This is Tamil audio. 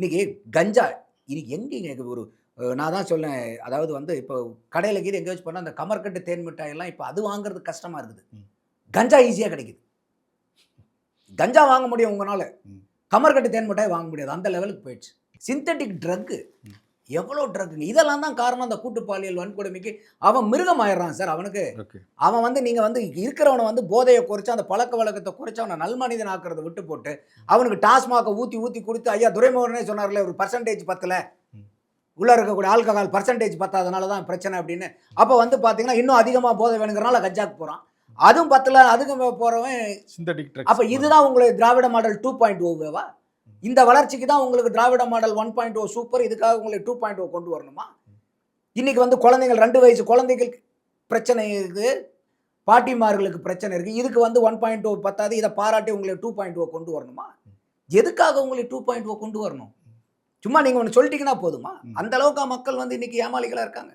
இன்னைக்கு கஞ்சா இன்னைக்கு எங்கேங்க ஒரு நான் தான் சொன்னேன். அதாவது வந்து இப்போ கடையில கீது எங்கேயாச்சும் போனா அந்த கமர்கட்டு தேன் மிட்டாய் எல்லாம் இப்போ அது வாங்குறது கஷ்டமா இருக்குது. ம். கஞ்சா ஈஸியா கிடைக்குது. கஞ்சா வாங்க முடியும் உங்கனால. ம். கமர்கட்டு தேன் மிட்டாய் வாங்க முடியாது. அந்த லெவலுக்கு போயிடுச்சு. சிந்தெடிக் ட்ரக் ம். எவ்வளோ ட்ரக்குங்க. இதெல்லாம் தான் காரணம் அந்த கூட்டு பாலியல் வன்கொடுமைக்கு. அவன் மிருகம் ஆயிடுறான் சார் அவனுக்கு. ஓகே. அவன் வந்து நீங்க வந்து இருக்கிறவன வந்து போதைய குறைச்சு, அந்த பழக்கவழக்கத்த குறைச்சு அவன நல்மனிதன் ஆக்குறத விட்டு போட்டு, அவனுக்கு டாஸ்மாக ஊத்தி ஊத்தி குடுத்து ஐயா துரைமுருகனே சொன்னார்ல ஒரு பெர்சன்டேஜ் பத்தல. ம். உள்ள இருக்கக்கூடிய ஆல்கஹால் பெர்சன்டேஜ் பத்தாதனால தான் பிரச்சனை அப்படின்னு. அப்ப வந்து பார்த்தீங்கன்னா, இன்னும் அதிகமா போதை வேணுங்கிறனால கஞ்சாக்கு போறான். அதுவும் பத்தல, அதுக்கு போறவன் சிந்தடிக் அப்ப ட்ரக்ஸ். இதுதான் உங்களுக்கு திராவிட மாடல் 2.0வா? இந்த வளர்ச்சிக்கு தான் உங்களுக்கு திராவிட மாடல் 1.0 சூப்பர். இதுக்காக உங்களுக்கு 2.0 கொண்டு வரணுமா? இன்னைக்கு வந்து குழந்தைகள் 2 வயசு குழந்தைகளுக்கு பிரச்சனை இருக்குது. பாட்டிமார்களுக்கு பிரச்சனை இருக்கு. இதுக்கு வந்து 1.0 பத்தாது. இத பாராட்டி உங்களுக்கு 2.0 கொண்டு வரணுமா? எதுக்காக உங்களுக்கு 2.0 கொண்டு வரணும்? சும்மா நீங்க ஒண்ணு சொல்லிட்டீங்கன்னா போதுமா? ம். அந்த அளவுக்கா மக்கள் வந்து இன்னைக்கு ஏமாளிகளா இருக்காங்க?